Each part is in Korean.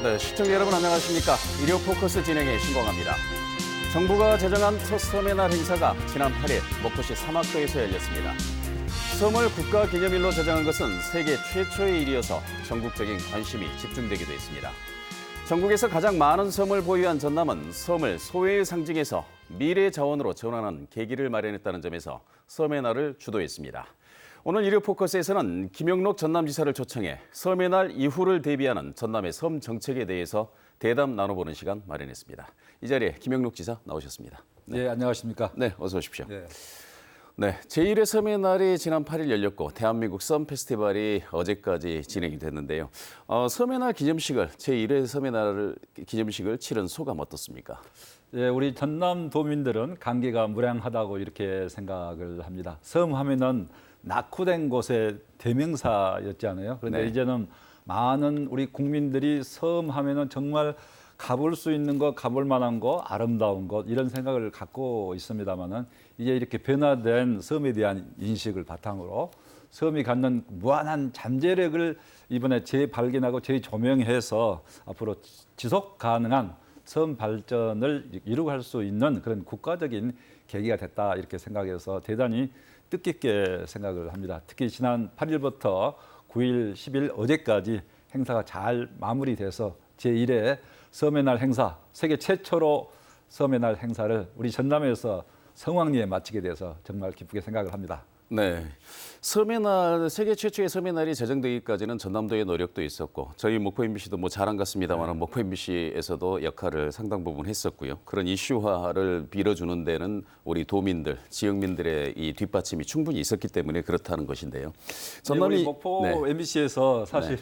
네, 시청자 여러분 안녕하십니까? 일요 포커스 진행의 신공합니다. 정부가 제정한 첫 섬의 날 행사가 지난 8일 목포시 사막도에서 열렸습니다. 섬을 국가기념일로 제정한 것은 세계 최초의 일이어서 전국적인 관심이 집중되기도 했습니다. 전국에서 가장 많은 섬을 보유한 전남은 섬을 소외의 상징에서 미래 자원으로 전환한 계기를 마련했다는 점에서 섬의 날을 주도했습니다. 오늘 일요 포커스에서는 김영록 전남지사를 초청해 섬의 날 이후를 대비하는 전남의 섬 정책에 대해서 대담 나눠보는 시간 마련했습니다. 이 자리에 김영록 지사 나오셨습니다. 네, 안녕하십니까? 네, 어서 오십시오. 네. 네, 제1회 섬의 날이 지난 8일 열렸고 대한민국 섬 페스티벌이 어제까지 진행이 됐는데요. 섬의 날 기념식을 제1회 섬의 날 기념식을 치른 소감 어떻습니까? 예, 우리 전남 도민들은 감기가 무량하다고 이렇게 생각을 합니다. 섬 하면은 낙후된 곳의 대명사였잖아요. 그런데 네. 이제는 많은 우리 국민들이 섬 하면은 정말 가볼 수 있는 것, 가볼 만한 것, 아름다운 것 이런 생각을 갖고 있습니다만은 이제 이렇게 변화된 섬에 대한 인식을 바탕으로 섬이 갖는 무한한 잠재력을 이번에 재발견하고 재조명해서 앞으로 지속 가능한 섬 발전을 이루갈 수 있는 그런 국가적인 계기가 됐다 이렇게 생각해서 대단히 뜻깊게 생각을 합니다. 특히 지난 8일부터 9일, 10일 어제까지 행사가 잘 마무리돼서 제1회 섬의 날 행사, 세계 최초로 섬의 날 행사를 우리 전남에서 성황리에 마치게 돼서 정말 기쁘게 생각을 합니다. 네, 섬의 날, 세계 최초의 섬의 날이 제정되기까지는 전남도의 노력도 있었고 저희 목포 MBC도 뭐 잘한 것 같습니다만 목포 MBC에서도 역할을 상당 부분 했었고요. 그런 이슈화를 빌어주는 데는 우리 도민들, 지역민들의 이 뒷받침이 충분히 있었기 때문에 그렇다는 것인데요. 전남이 우리 목포 네. MBC에서 사실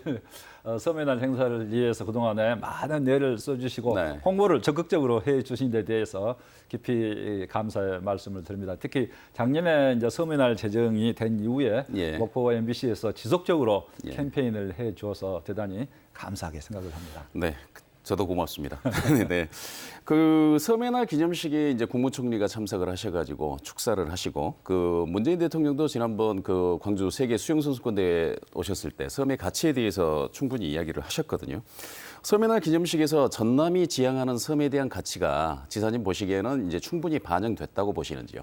섬의 날 행사를 위해서 그동안에 많은 애를 써주시고 네. 홍보를 적극적으로 해주신 데 대해서 깊이 감사의 말씀을 드립니다. 특히 작년에 이제 섬의 날 제정이 된 이후에 목포 MBC에서 지속적으로 캠페인을 해주어서 대단히 감사하게 생각을 합니다. 네. 저도 고맙습니다. 네, 그 섬의 날 기념식에 이제 국무총리가 참석을 하셔가지고 축사를 하시고 그 문재인 대통령도 지난번 그 광주 세계 수영선수권대회 오셨을 때 섬의 가치에 대해서 충분히 이야기를 하셨거든요. 섬의 날 기념식에서 전남이 지향하는 섬에 대한 가치가 지사님 보시기에는 이제 충분히 반영됐다고 보시는지요?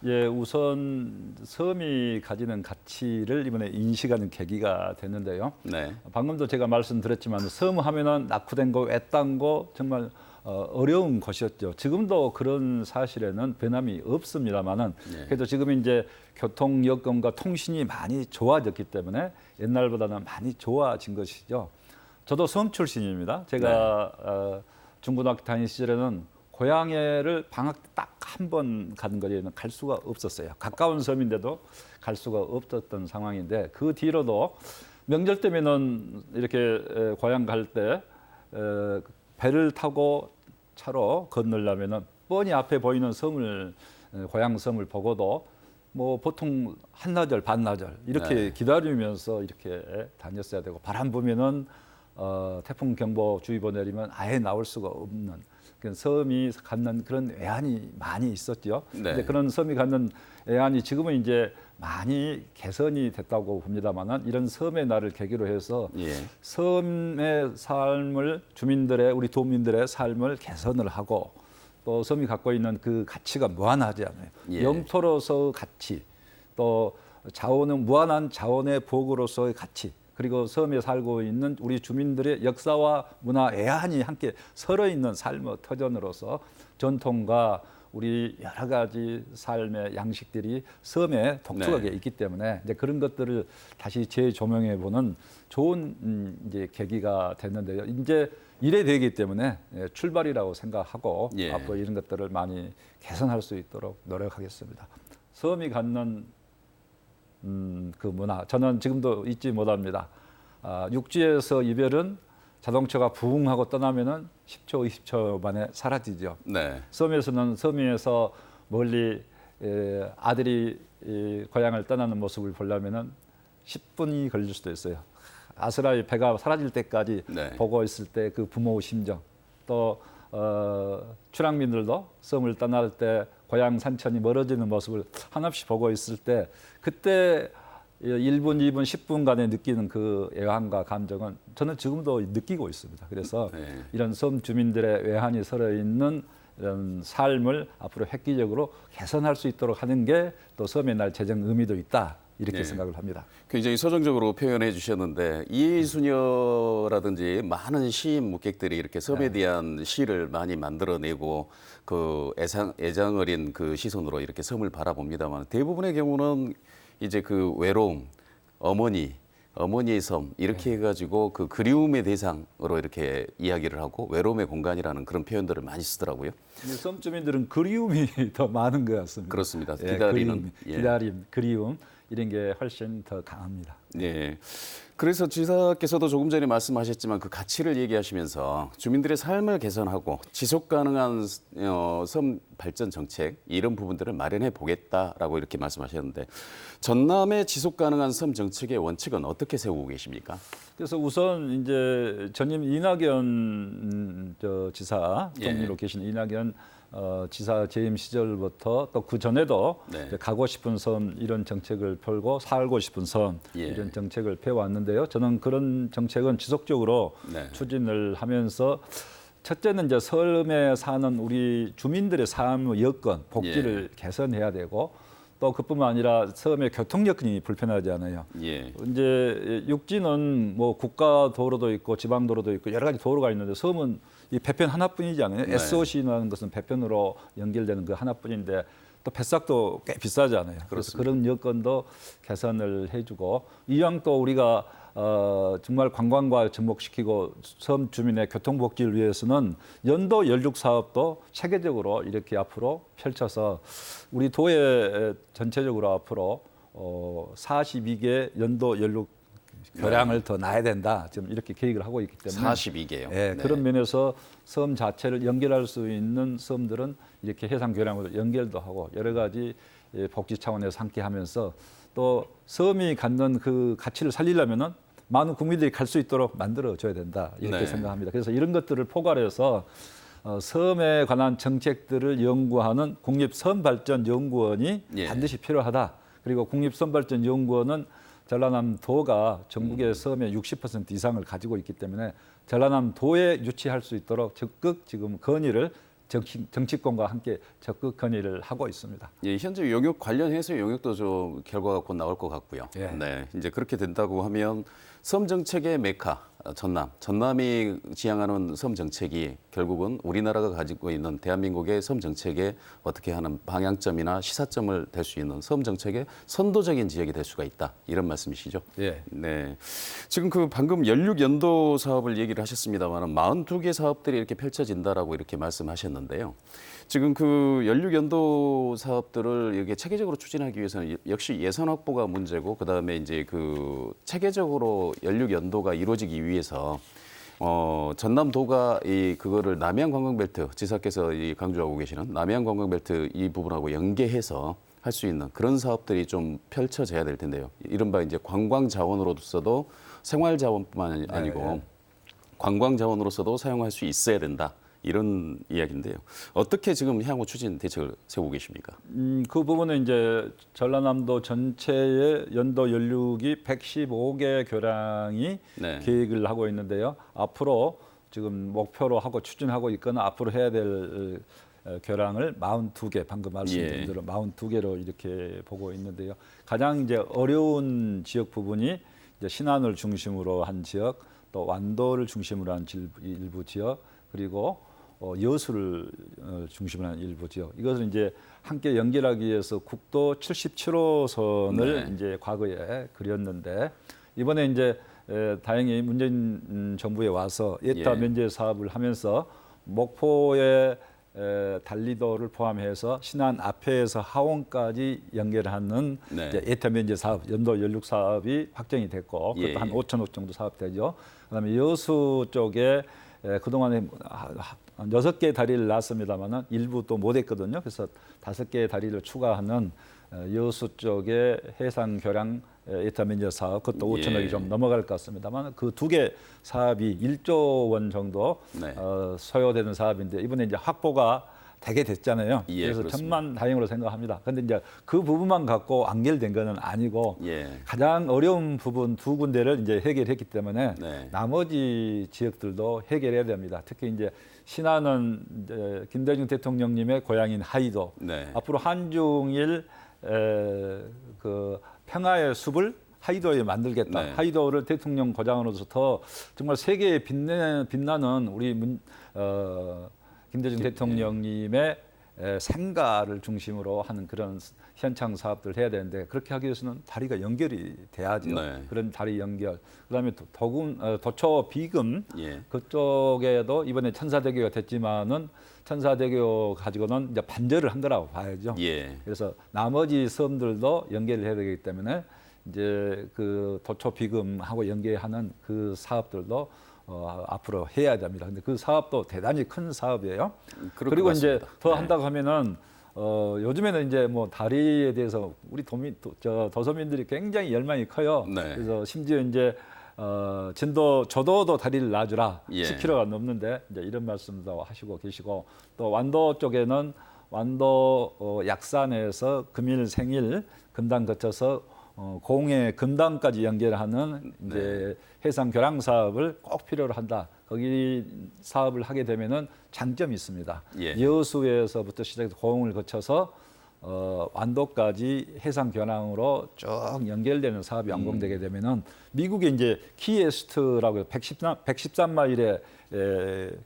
예, 우선 섬이 가지는 가치를 이번에 인식하는 계기가 됐는데요. 네. 방금도 제가 말씀드렸지만 섬 하면은 낙후된 거, 외딴 거 정말 어려운 것이었죠. 지금도 그런 사실에는 변함이 없습니다만은 그래도 지금 이제 교통 여건과 통신이 많이 좋아졌기 때문에 옛날보다는 많이 좋아진 것이죠. 저도 섬 출신입니다. 제가 중고등학교 다닐 시절에는 고향에를 방학 때 딱 한 번 가는 거리에는 갈 수가 없었어요. 가까운 섬인데도 갈 수가 없었던 상황인데 그 뒤로도 명절 때면은 이렇게 고향 갈 때 배를 타고 차로 건너려면은 뻔히 앞에 보이는 섬을 고향 섬을 보고도 뭐 보통 한나절 반나절 이렇게 기다리면서 이렇게 다녔어야 되고 바람 부면은 태풍 경보 주의보 내리면 아예 나올 수가 없는 섬이 갖는 그런 애환이 많이 있었죠. 근데 그런 섬이 갖는 애환이 지금은 이제 많이 개선이 됐다고 봅니다만은 이런 섬의 날을 계기로 해서 섬의 삶을 주민들의 우리 도민들의 삶을 개선을 하고 또 섬이 갖고 있는 그 가치가 무한하지 않아요. 영토로서의 가치 또 자원은 무한한 자원의 보고로서의 가치 그리고 섬에 살고 있는 우리 주민들의 역사와 문화 애환이 함께 서려 있는 삶의 터전으로서 전통과 우리 여러 가지 삶의 양식들이 섬에 독특하게 있기 때문에 이제 그런 것들을 다시 재조명해 보는 좋은 이제 계기가 됐는데요. 이제 이래 되기 때문에 출발이라고 생각하고 앞으로 이런 것들을 많이 개선할 수 있도록 노력하겠습니다. 섬이 갖는 그 문화 저는 지금도 잊지 못합니다. 육지에서 이별은 자동차가 부웅하고 떠나면은 10초, 20초 만에 사라지죠. 섬에서는 섬에서 멀리 아들이 고향을 떠나는 모습을 보려면은 10분이 걸릴 수도 있어요. 아스라이 배가 사라질 때까지 보고 있을 때 그 부모의 심정, 또 출항민들도 섬을 떠날 때 고향 산천이 멀어지는 모습을 한없이 보고 있을 때 그때 1분, 2분, 10분간에 느끼는 그 애환과 감정은 저는 지금도 느끼고 있습니다. 그래서 네. 이런 섬 주민들의 외환이 살아있는 이런 삶을 앞으로 획기적으로 개선할 수 있도록 하는 게 또 섬의 날 제정 의미도 있다. 이렇게 네. 생각을 합니다. 굉장히 서정적으로 표현해 주셨는데 이해순여라든지 많은 시인 묵객들이 이렇게 섬에 대한 시를 많이 만들어내고 그 애장 어린 그 시선으로 이렇게 섬을 바라봅니다만 대부분의 경우는 이제 그 외로움, 어머니의 섬 이렇게 해가지고 그 그리움의 대상으로 이렇게 이야기를 하고 외로움의 공간이라는 그런 표현들을 많이 쓰더라고요. 섬 주민들은 그리움이 더 많은 것 같습니다. 그렇습니다. 예, 기다리는 기다림, 그리움 이런 게 훨씬 더 강합니다. 네. 그래서 지사께서도 조금 전에 말씀하셨지만 그 가치를 얘기하시면서 주민들의 삶을 개선하고 지속 가능한 섬 발전 정책 이런 부분들을 마련해 보겠다라고 이렇게 말씀하셨는데 전남의 지속 가능한 섬 정책의 원칙은 어떻게 세우고 계십니까? 그래서 우선 이제 전임 이낙연 지사 총리로 계신 이낙연 지사 재임 시절부터 또 그 전에도 네. 가고 싶은 섬 이런 정책을 펴고 살고 싶은 섬 예. 이런 정책을 펴왔는데요. 저는 그런 정책은 지속적으로 네. 추진을 하면서 첫째는 이제 섬에 사는 우리 주민들의 삶의 여건, 복지를 개선해야 되고 또 그뿐만 아니라 섬의 교통 여건이 불편하지 않아요. 예. 이제 육지는 뭐 국가 도로도 있고 지방 도로도 있고 여러 가지 도로가 있는데 섬은 이 배편 하나뿐이지 않아요. 네. SOC라는 것은 배편으로 연결되는 그 하나뿐인데 또 뱃삭도 꽤 비싸지 않아요. 그래서 그렇습니다. 그런 여건도 개선을 해주고 이왕 또 우리가 정말 관광과 접목시키고 섬 주민의 교통복지를 위해서는 연도 연륙 사업도 체계적으로 이렇게 앞으로 펼쳐서 우리 도에 전체적으로 앞으로 42개 연도 연륙 교량을 더 놔야 된다. 지금 이렇게 계획을 하고 있기 때문에 42개요. 네, 그런 면에서 섬 자체를 연결할 수 있는 섬들은 이렇게 해상 교량으로 연결도 하고 여러 가지 복지 차원에서 함께 하면서 또 섬이 갖는 그 가치를 살리려면은 많은 국민들이 갈 수 있도록 만들어 줘야 된다. 이렇게 네. 생각합니다. 그래서 이런 것들을 포괄해서 섬에 관한 정책들을 연구하는 국립섬발전연구원이 예. 반드시 필요하다. 그리고 국립섬발전연구원은 전라남도가 전국의 섬의 60% 이상을 가지고 있기 때문에 전라남도에 유치할 수 있도록 적극 지금 건의를 정치권과 함께 적극 건의를 하고 있습니다. 예, 현재 용역 관련해서 용역도 좀 결과가 곧 나올 것 같고요. 예. 네, 이제 그렇게 된다고 하면 섬 정책의 메카 전남이 지향하는 섬 정책이 결국은 우리나라가 가지고 있는 대한민국의 섬 정책에 어떻게 하는 방향점이나 시사점을 될 수 있는 섬 정책의 선도적인 지역이 될 수가 있다. 이런 말씀이시죠? 예. 네. 지금 그 방금 연륙 연도 사업을 얘기를 하셨습니다만 42개 사업들이 이렇게 펼쳐진다라고 이렇게 말씀하셨는데요. 지금 그 연륙 연도 사업들을 이게 체계적으로 추진하기 위해서는 역시 예산 확보가 문제고 그다음에 이제 그 체계적으로 연륙 연도가 이루어지기 위해서 전남도가 그거를 남해안 관광벨트 지사께서 강조하고 계시는 남해안 관광벨트 이 부분하고 연계해서 할 수 있는 그런 사업들이 좀 펼쳐져야 될 텐데요. 이른바 이제 관광 자원으로서도 생활 자원뿐만 아니고 관광 자원으로서도 사용할 수 있어야 된다. 이런 이야기인데요. 어떻게 지금 향후 추진 대책을 세우고 계십니까? 그 부분은 이제 전라남도 전체의 연도 연륙이 115개 교량이 네. 계획을 하고 있는데요. 앞으로 지금 목표로 하고 추진하고 있거나 앞으로 해야 될 교량을 42개 방금 말씀드린 대로 42개로 이렇게 보고 있는데요. 가장 이제 어려운 지역 부분이 이제 신안을 중심으로 한 지역, 또 완도를 중심으로 한 일부 지역, 그리고 여수를 중심으로 한 일부 지역. 이것을 이제 함께 연결하기 위해서 국도 77호선을 이제 과거에 그렸는데 이번에 이제 다행히 문재인 정부에 와서 예타 면제 사업을 하면서 목포의 달리도를 포함해서 신안 앞에서 하원까지 연결하는 이제 예타 면제 사업, 연도 연륙 사업이 확정이 됐고 그것도 한 5천억 정도 사업되죠. 그다음에 여수 쪽에 그동안에 6개의 다리를 놨습니다만은 일부 또 못했거든요. 그래서 5개의 다리를 추가하는 여수 쪽의 해상 교량 예타 면제 사업 그것도 5천억이 좀 넘어갈 것 같습니다만 그 2개 사업이 1조 원 정도 소요되는 사업인데 이번에 이제 확보가 되게 됐잖아요. 예, 그래서 그렇습니다. 천만다행으로 생각합니다. 그런데 이제 그 부분만 갖고 안결된 거는 아니고 예. 가장 어려운 부분 두 군데를 이제 해결했기 때문에 네. 나머지 지역들도 해결해야 됩니다. 특히 이제 신안은 이제 김대중 대통령님의 고향인 하이도 네. 앞으로 한중일 그 평화의 숲을 하이도에 만들겠다. 네. 하이도를 대통령 고장으로서 더 정말 세계에 빛나는 우리 김대중 대통령님의 생가를 중심으로 하는 그런 현창 사업들을 해야 되는데 그렇게 하기 위해서는 다리가 연결이 돼야죠. 네. 그런 다리 연결. 그다음에 도초 비금 예. 그쪽에도 이번에 천사대교가 됐지만은 천사대교 가지고는 이제 반절을 한 거라고 봐야죠. 예. 그래서 나머지 섬들도 연결을 해야 되기 때문에 이제 그 도초 비금하고 연계하는 그 사업들도 앞으로 해야 됩니다. 근데 그 사업도 대단히 큰 사업이에요. 그럴 그리고 것 이제 같습니다. 더 네. 한다고 하면은 요즘에는 이제 뭐 다리에 대해서 우리 도서민들이 굉장히 열망이 커요. 네. 그래서 심지어 이제 저도도 다리를 놔주라. 예. 10km가 넘는데 이제 이런 말씀도 하시고 계시고 또 완도 쪽에는 완도 약산에서 금일 생일 금당 거쳐서 공해 금당까지 연결하는 이제 해상 교량 사업을 꼭 필요로 한다. 거기 사업을 하게 되면은 장점이 있습니다. 예. 여수에서부터 시작해서 공을 거쳐서 완도까지 해상 교량으로 쭉 연결되는 사업이 완공되게 되면은 미국의 이제 키에스트라고 113마일의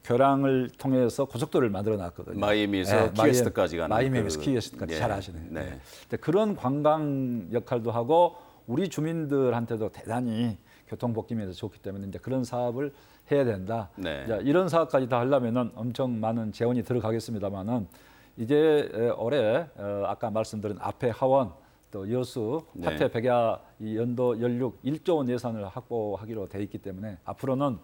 교량을 통해서 고속도로를 만들어 놨거든요. 마이애미에서 키에스트까지 가는 마이애미에서 그- 키에스트까지 예. 잘 아시네요. 네. 근데 그런 관광 역할도 하고 우리 주민들한테도 대단히 교통복지면에서 좋기 때문에 이제 그런 사업을 해야 된다. 네. 이제 이런 사업까지 다 하려면은 엄청 많은 재원이 들어가겠습니다만은 이제 올해 아까 말씀드린 앞에 하원 또 여수 네. 화태 백야 이 연도 연륙 1조 원 예산을 확보하기로 돼 있기 때문에 앞으로는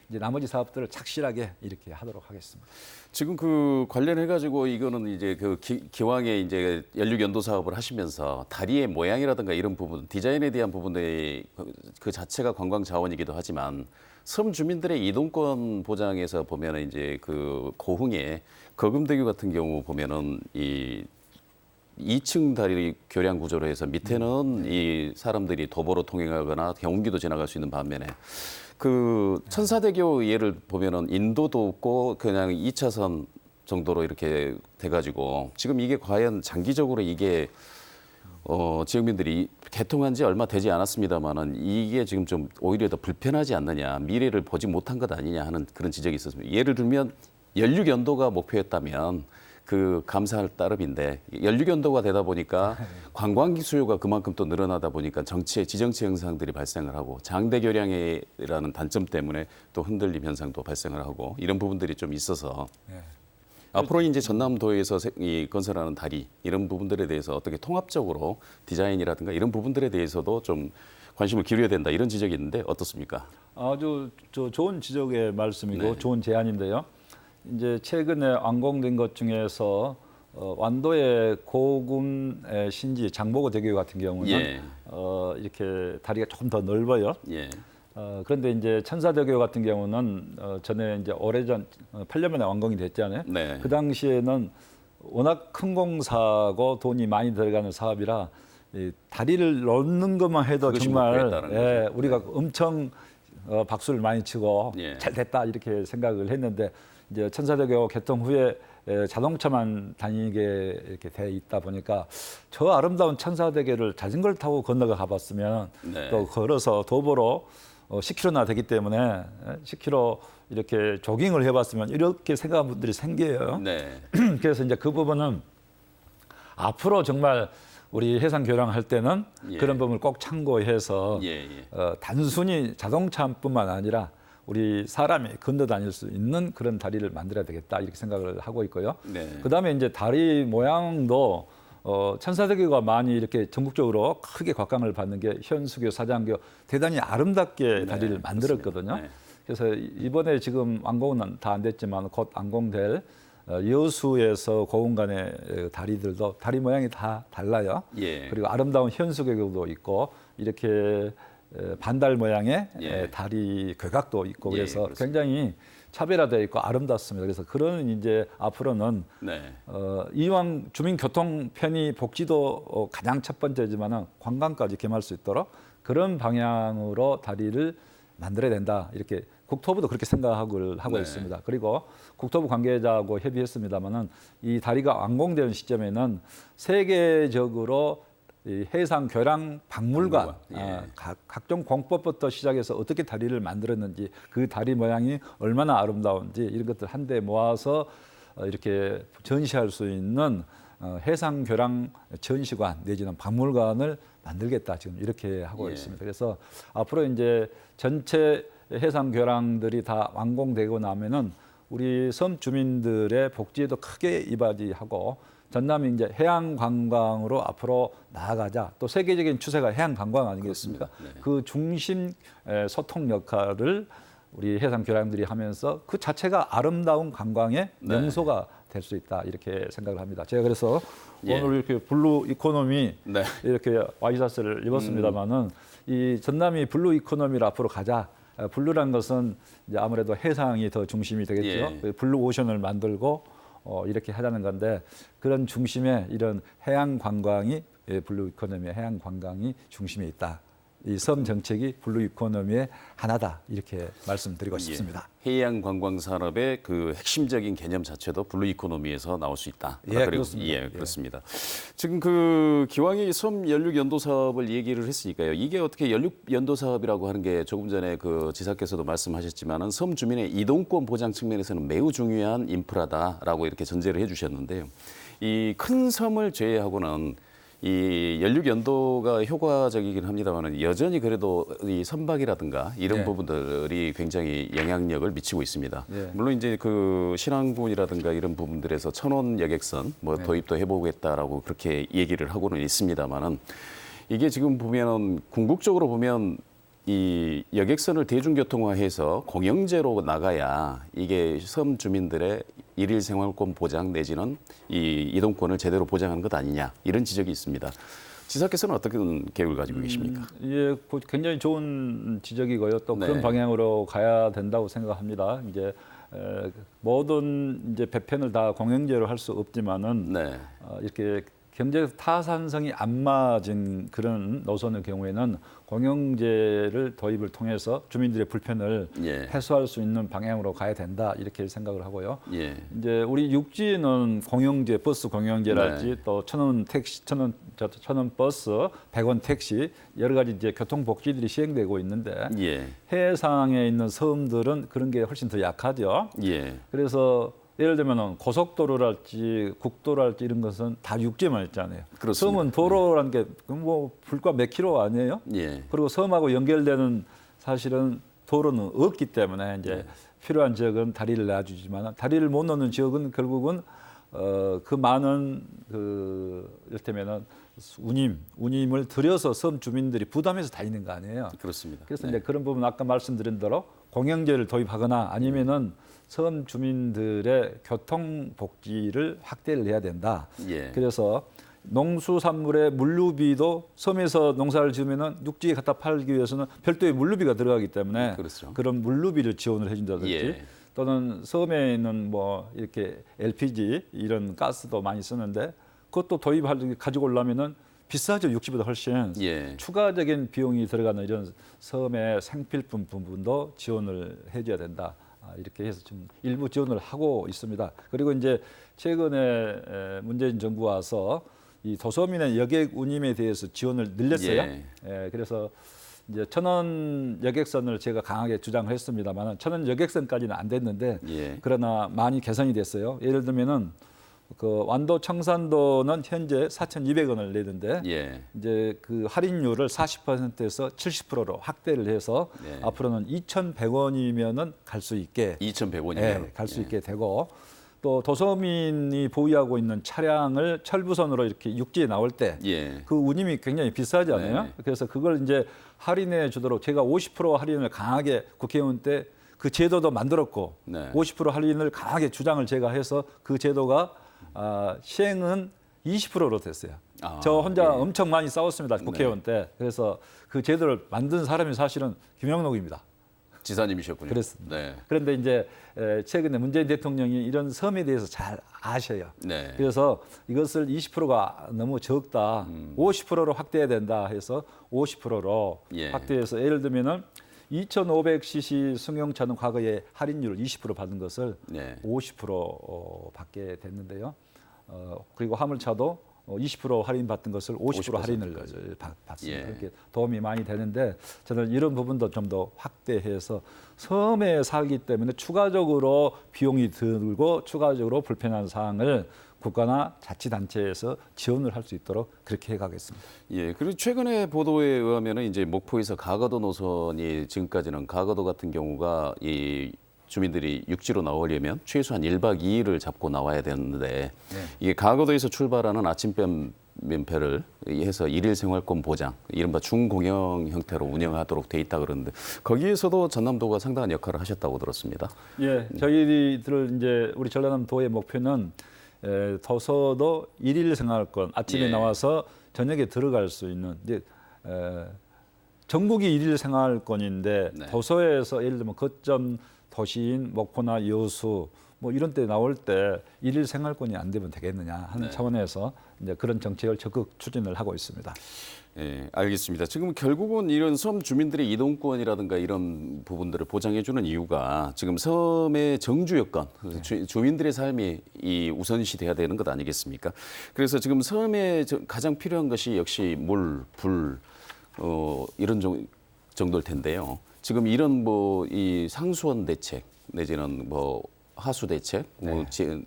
이제 나머지 사업들을 착실하게 이렇게 하도록 하겠습니다. 지금 그 관련해 가지고 이거는 이제 그 기왕에 이제 연륙 연도 사업을 하시면서 다리의 모양이라든가 이런 부분, 디자인에 대한 부분들이 그 자체가 관광 자원이기도 하지만 섬 주민들의 이동권 보장에서 보면은 이제 그 고흥의 거금대교 같은 경우 보면은 이 2층 다리 교량 구조로 해서 밑에는 이 사람들이 도보로 통행하거나 경운기도 지나갈 수 있는 반면에 그 천사대교 예를 보면은 인도도 없고 그냥 2차선 정도로 이렇게 돼가지고 지금 이게 과연 장기적으로 이게 지역민들이 개통한 지 얼마 되지 않았습니다만은 이게 지금 좀 오히려 더 불편하지 않느냐, 미래를 보지 못한 것 아니냐 하는 그런 지적이 있었습니다. 예를 들면 연륙 연도가 목표였다면 그 감사할 따름인데 연륙 연도가 되다 보니까 관광기 수요가 그만큼 또 늘어나다 보니까 지정체 현상들이 발생을 하고 장대교량이라는 단점 때문에 또 흔들림 현상도 발생을 하고 이런 부분들이 좀 있어서 앞으로 이제 전남도에서 이 건설하는 다리 이런 부분들에 대해서 어떻게 통합적으로 디자인이라든가 이런 부분들에 대해서도 좀 관심을 기울여야 된다 이런 지적이 있는데 어떻습니까? 아주 좋은 지적의 말씀이고 네. 좋은 제안인데요. 이제 최근에 완공된 것 중에서 완도의 고금의 신지 장보고 대교 같은 경우는 예. 이렇게 다리가 조금 더 넓어요. 예. 그런데 이제 천사대교 같은 경우는 전에 이제 오래전 8년 만에 완공이 됐잖아요. 네. 그 당시에는 워낙 큰 공사고 돈이 많이 들어가는 사업이라 이 다리를 놓는 것만 해도 그것이 정말 목표였다는 거죠. 우리가 엄청 박수를 많이 치고 예. 잘 됐다 이렇게 생각을 했는데 이제 천사대교 개통 후에 자동차만 다니게 이렇게 돼 있다 보니까 저 아름다운 천사대교를 자전거를 타고 건너가 가봤으면 네. 또 걸어서 도보로 10km나 되기 때문에 10km 이렇게 조깅을 해봤으면 이렇게 생각하는 분들이 생겨요. 네. 그래서 이제 그 부분은 앞으로 정말 우리 해상 교량할 때는 예. 그런 부분을 꼭 참고해서 예, 예. 단순히 자동차뿐만 아니라 우리 사람이 건너 다닐 수 있는 그런 다리를 만들어야 되겠다 이렇게 생각을 하고 있고요. 네. 그다음에 이제 다리 모양도 천사대교가 많이 이렇게 전국적으로 크게 곽광을 받는 게 현수교, 사장교 대단히 아름답게 다리를 만들었거든요. 네. 그래서 이번에 지금 완공은 다 안 됐지만 곧 완공될 여수에서 고흥 간의 다리들도 다리 모양이 다 달라요. 예. 그리고 아름다운 현수교도 있고 이렇게 반달 모양의 예. 다리 괴각도 있고 예, 그래서 그렇습니다. 굉장히 차별화되어 있고 아름답습니다. 그래서 그런 이제 앞으로는 네. 이왕 주민교통 편의 복지도 가장 첫 번째지만은 관광까지 겸할 수 있도록 그런 방향으로 다리를 만들어야 된다. 이렇게 국토부도 그렇게 생각하고 하고 네. 있습니다. 그리고 국토부 관계자하고 협의했습니다마는 이 다리가 완공되는 시점에는 세계적으로 이 해상 교량 박물관, 예. 각종 공법부터 시작해서 어떻게 다리를 만들었는지 그 다리 모양이 얼마나 아름다운지 이런 것들 한데 모아서 이렇게 전시할 수 있는 해상 교량 전시관 내지는 박물관을 만들겠다 지금 이렇게 하고 예. 있습니다. 그래서 앞으로 이제 전체 해상 교량들이 다 완공되고 나면은 우리 섬 주민들의 복지에도 크게 이바지하고 전남이 이제 해양 관광으로 앞으로 나아가자. 또 세계적인 추세가 해양 관광 아니겠습니까? 네. 그 중심 소통 역할을 우리 해상 교량들이 하면서 그 자체가 아름다운 관광의 네. 명소가 될 수 있다 이렇게 생각을 합니다. 제가 그래서 예. 오늘 이렇게 블루 이코노미 네. 이렇게 와이셔츠를 입었습니다만은 이 전남이 블루 이코노미를 앞으로 가자. 블루란 것은 이제 아무래도 해상이 더 중심이 되겠죠. 예. 블루 오션을 만들고 이렇게 하자는 건데 그런 중심에 이런 해양 관광이 블루 이코노미의 해양 관광이 중심에 있다. 이 섬 정책이 블루 이코노미의 하나다 이렇게 말씀드리고 싶습니다. 해양 관광 산업의 그 핵심적인 개념 자체도 블루 이코노미에서 나올 수 있다. 예, 그렇습니다. 예, 그렇습니다. 지금 그 기왕이 섬 연륙 연도 사업을 얘기를 했으니까요. 이게 어떻게 연륙 연도 사업이라고 하는 게 조금 전에 그 지사께서도 말씀하셨지만은 섬 주민의 이동권 보장 측면에서는 매우 중요한 인프라다라고 이렇게 전제를 해주셨는데요. 이 큰 섬을 제외하고는 이 연륙 연도가 효과적이긴 합니다만은 여전히 그래도 이 선박이라든가 이런 네. 부분들이 굉장히 영향력을 미치고 있습니다. 네. 물론 이제 그 신안군이라든가 이런 부분들에서 천원 여객선 뭐 네. 도입도 해보겠다라고 그렇게 얘기를 하고는 있습니다만은 이게 지금 보면은 궁극적으로 보면 이 여객선을 대중교통화해서 공영제로 나가야 이게 섬 주민들의 일일 생활권 보장 내지는 이 이동권을 제대로 보장하는 것 아니냐 이런 지적이 있습니다. 지사께서는 어떤 계획을 가지고 계십니까? 예, 굉장히 좋은 지적이고요. 또 네. 그런 방향으로 가야 된다고 생각합니다. 이제 모든 이제 배편을 다 공영제로 할 수 없지만은 네. 이렇게 경제적 타산성이 안 맞은 그런 노선의 경우에는 공영제를 도입을 통해서 주민들의 불편을 예. 해소할 수 있는 방향으로 가야 된다 이렇게 생각을 하고요. 예. 이제 우리 육지는 공영제, 버스 공영제랄지 네. 또 천원 택시, 천원 버스, 100원 택시 여러 가지 이제 교통 복지들이 시행되고 있는데 예. 해상에 있는 섬들은 그런 게 훨씬 더 약하죠. 예. 그래서 예를 들면 고속도로랄지 국도랄지 이런 것은 다 육지만 있잖아요. 그렇습니다. 섬은 도로라는 게 뭐 불과 몇 킬로 아니에요? 예. 그리고 섬하고 연결되는 사실은 도로는 없기 때문에 이제 필요한 지역은 다리를 놔주지만 다리를 못 놓는 지역은 결국은 그 많은 그 이를테면은 운임을 들여서 섬 주민들이 부담해서 다니는 거 아니에요. 그렇습니다. 그래서 네. 이제 그런 부분 아까 말씀드린 대로 공영제를 도입하거나 아니면은 섬 주민들의 교통 복지를 확대를 해야 된다. 예. 그래서 농수산물의 물류비도 섬에서 농사를 지으면은 육지에 갖다 팔기 위해서는 별도의 물류비가 들어가기 때문에 그렇죠. 그런 물류비를 지원을 해준다든지 예. 또는 섬에 있는 뭐 이렇게 LPG 이런 가스도 많이 쓰는데 그것도 가지고 오려면은 비싸죠. 육지보다 훨씬. 예. 추가적인 비용이 들어가는 이런 섬의 생필품 부분도 지원을 해줘야 된다. 이렇게 해서 좀 일부 지원을 하고 있습니다. 그리고 이제 최근에 문재인 정부가 와서 이 도서민의 여객 운임에 대해서 지원을 늘렸어요. 예. 그래서 이제 천원 여객선을 제가 강하게 주장을 했습니다만 천원 여객선까지는 안 됐는데 예. 그러나 많이 개선이 됐어요. 예를 들면은 그 완도 청산도는 현재 4,200원을 내는데 예. 이제 그 할인율을 40%에서 70%로 확대를 해서 네. 앞으로는 2,100원이면은 갈 수 있게 2,100원이면 갈 수 있게 되고 또 도서민이 보유하고 있는 차량을 철부선으로 이렇게 육지에 나올 때 예. 그 운임이 굉장히 비싸지 않아요? 네. 그래서 그걸 이제 할인해 주도록 제가 50% 할인을 강하게 국회의원 때 그 제도도 만들었고 네. 50% 할인을 강하게 주장을 제가 해서 그 제도가 시행은 20%로 됐어요. 저 혼자 예. 엄청 많이 싸웠습니다. 국회의원 때. 그래서 그 제도를 만든 사람이 사실은 김영록입니다. 지사님이셨군요. 그렇습니다. 네. 그런데 이제 최근에 문재인 대통령이 이런 섬에 대해서 잘 아셔요. 네. 그래서 이것을 20%가 너무 적다, 50%로 확대해야 된다 해서 50%로 예. 확대해서 예를 들면은 2,500cc 승용차는 과거에 할인율 20% 받은 것을 네. 50% 받게 됐는데요. 그리고 화물차도 20% 할인 받던 것을 50% 할인을 받습니다. 예. 그렇게 도움이 많이 되는데 저는 이런 부분도 좀 더 확대해서 섬에 살기 때문에 추가적으로 비용이 들고 추가적으로 불편한 사항을 국가나 자치단체에서 지원을 할 수 있도록 그렇게 해가겠습니다. 예, 그리고 최근에 보도에 의하면은 이제 목포에서 가거도 노선이 지금까지는 가거도 같은 경우가 이 주민들이 육지로 나오려면 최소한 1박 2일을 잡고 나와야 되는데 이게 가거도에서 출발하는 아침뱀 면패를 해서 일일 생활권 보장, 이른바 중공영 형태로 운영하도록 돼 있다 그러는데 거기에서도 전남도가 상당한 역할을 하셨다고 들었습니다. 예, 저희들 이제 우리 전라남도의 목표는 도서도 일일 생활권 아침에 예. 나와서 저녁에 들어갈 수 있는 이제 전국이 일일 생활권인데 네. 도서에서 예를 들면 거점 도시인 목포나 여수 뭐 이런 데 나올 때 일일 생활권이 안 되면 되겠느냐 하는 네. 차원에서 이제 그런 정책을 적극 추진을 하고 있습니다. 예, 알겠습니다. 지금 결국은 이런 섬 주민들의 이동권이라든가 이런 부분들을 보장해주는 이유가 지금 섬의 정주 여건, 주민들의 삶이 이 우선시 돼야 되는 것 아니겠습니까? 그래서 지금 섬에 가장 필요한 것이 역시 물, 불, 이런 정도일 텐데요. 지금 이런 뭐 이 상수원 대책 내지는 뭐 하수 대책,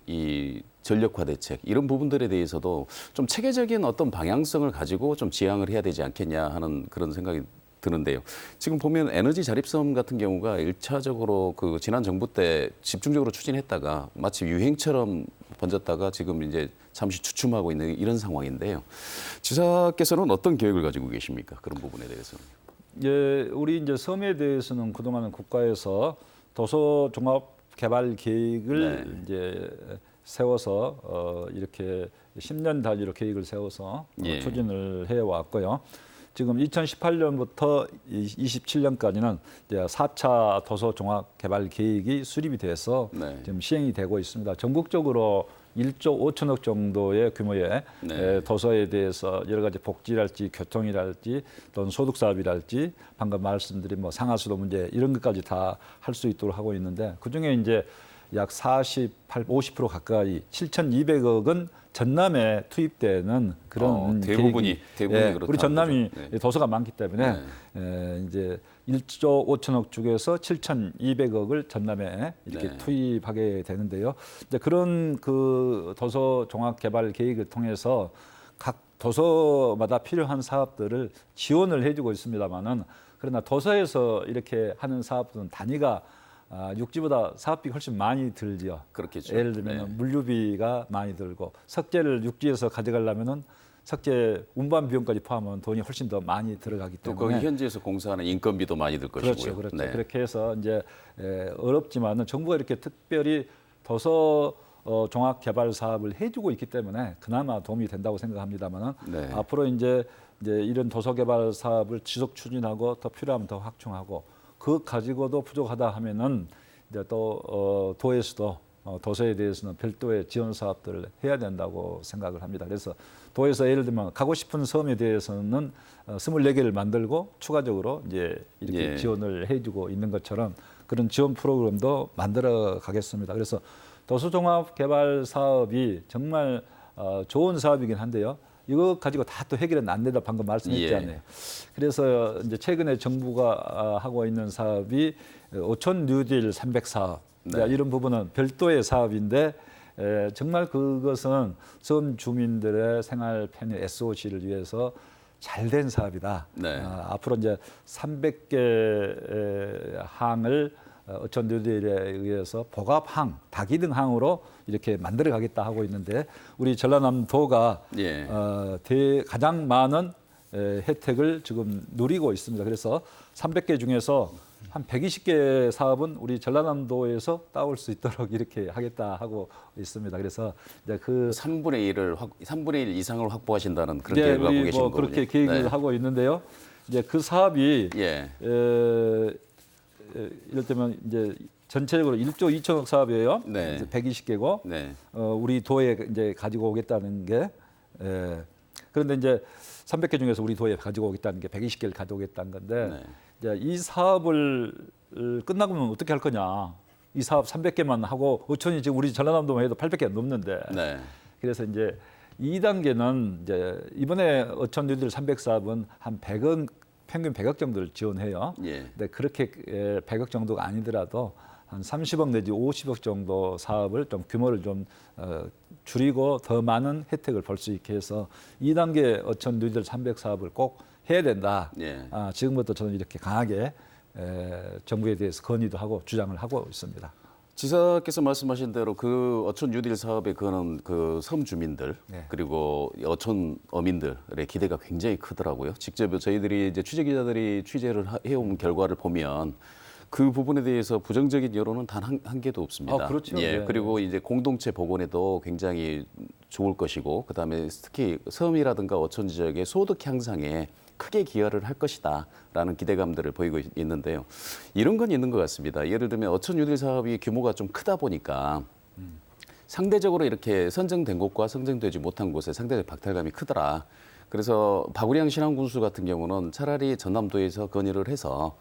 이 전력화 대책 이런 부분들에 대해서도 좀 체계적인 어떤 방향성을 가지고 좀 지향을 해야 되지 않겠냐 하는 그런 생각이 드는데요. 지금 보면 에너지 자립섬 같은 경우가 1차적으로 그 지난 정부 때 집중적으로 추진했다가 마치 유행처럼 번졌다가 지금 이제 잠시 주춤하고 있는 이런 상황인데요. 지사께서는 어떤 계획을 가지고 계십니까? 그런 부분에 대해서는. 예, 우리 이제 섬에 대해서는 그동안은 국가에서 도서 종합 개발 계획을 이제 세워서 이렇게 10년 단위로 계획을 세워서 예. 추진을 해 왔고요. 지금 2018년부터 27년까지는 이제 4차 도서 종합 개발 계획이 수립이 돼서 네. 지금 시행이 되고 있습니다. 전국적으로 1조 5천억 정도의 규모의 네. 도서에 대해서 여러 가지 복지랄지 교통이랄지 또는 소득 사업이랄지 방금 말씀드린 뭐 상하수도 문제 이런 것까지 다 할 수 있도록 하고 있는데 그중에 이제 약 50% 가까이 7,200억은 전남에 투입되는 그런 대부분이 그렇다. 우리 전남이 네. 도서가 많기 때문에 이제 1조 5천억 중에서 7,200억을 전남에 이렇게 네. 투입하게 되는데요. 이제 그런 그 도서 종합 개발 계획을 통해서 각 도서마다 필요한 사업들을 지원을 해주고 있습니다만은 그러나 도서에서 이렇게 하는 사업들은 단위가 육지보다 사업비가 훨씬 많이 들죠. 그렇겠죠. 예를 들면 물류비가 많이 들고 석재를 육지에서 가져가려면은 석재 운반 비용까지 포함하면 돈이 훨씬 더 많이 들어가기 또 때문에 거기 현지에서 공사하는 인건비도 많이 들 것이고요. 그렇죠, 그렇죠. 네. 그렇게 해서 이제 어렵지만은 정부가 이렇게 특별히 도서 종합 개발 사업을 해주고 있기 때문에 그나마 도움이 된다고 생각합니다만은 네. 앞으로 이제 이런 도서 개발 사업을 지속 추진하고 더 필요하면 더 확충하고 그것 가지고도 부족하다 하면은 이제 또 도에서도 도서에 대해서는 별도의 지원 사업들을 해야 된다고 생각을 합니다. 그래서 도에서 예를 들면 가고 싶은 섬에 대해서는 24개를 만들고 추가적으로 이제 이렇게 예. 지원을 해주고 있는 것처럼 그런 지원 프로그램도 만들어 가겠습니다. 그래서 도서종합 개발 사업이 정말 좋은 사업이긴 한데요. 이거 가지고 다 또 해결은 안 된다 방금 말씀했잖아요. 그래서 이제 최근에 정부가 하고 있는 사업이 오촌 뉴딜 300 사업 이런 부분은 별도의 사업인데 정말 그것은 섬 주민들의 생활 편의 SOC를 위해서 잘된 사업이다. 네. 앞으로 이제 300개 항을 어촌 뉴딜에 의해서 복합항, 다기능항으로 이렇게 만들어 가겠다 하고 있는데 우리 전라남도가 예. 가장 많은 혜택을 지금 누리고 있습니다. 그래서 300개 중에서 한 120개 사업은 우리 전라남도에서 따올 수 있도록 이렇게 하겠다 하고 있습니다. 그래서 이제 그 3분의 1 이상을 확보하신다는 그런 이제 계획을 갖고 우리 계신 거군요. 그렇게 계획을 네. 하고 있는데요. 이제 그 사업이 예. 이를테면 이제 전체적으로 1조 2천억 사업이에요. 네. 120개고 네. 우리 도에 이제 가지고 오겠다는 게 그런데 이제 300개 중에서 우리 도에 가지고 오겠다는 게 120개를 가져오겠다는 건데 네. 이제 이 사업을 끝나고 면 어떻게 할 거냐? 이 사업 300개만 하고 어촌이 지금 우리 전라남도만 해도 800개 넘는데 네. 그래서 이제 2단계는 이제 이번에 어촌 뉴딜 300 사업은 한 100억 평균 100억 정도를 지원해요. 예. 근데 그렇게 100억 정도가 아니더라도 한 30억 내지 50억 정도 사업을 좀 규모를 좀 줄이고 더 많은 혜택을 볼 수 있게 해서 2단계 어촌 뉴딜 300 사업을 꼭 해야 된다. 예. 지금부터 저는 이렇게 강하게 정부에 대해서 건의도 하고 주장을 하고 있습니다. 지사께서 말씀하신 대로 그 어촌 뉴딜 사업에 그는 그 섬 주민들 네. 그리고 어촌 어민들의 기대가 굉장히 크더라고요. 직접 저희들이 이제 취재 기자들이 취재를 해온 결과를 보면 그 부분에 대해서 부정적인 여론은 단 한 개도 없습니다. 그렇죠. 예. 네. 그리고 이제 공동체 복원에도 굉장히 좋을 것이고 그다음에 특히 섬이라든가 어촌 지역의 소득 향상에 크게 기여를 할 것이다라는 기대감들을 보이고 있는데요. 이런 건 있는 것 같습니다. 예를 들면 어촌 뉴딜 사업이 규모가 좀 크다 보니까 상대적으로 이렇게 선정된 곳과 선정되지 못한 곳에 상대적 박탈감이 크더라. 그래서 박우량 신안군수 같은 경우는 차라리 전남도에서 건의를 해서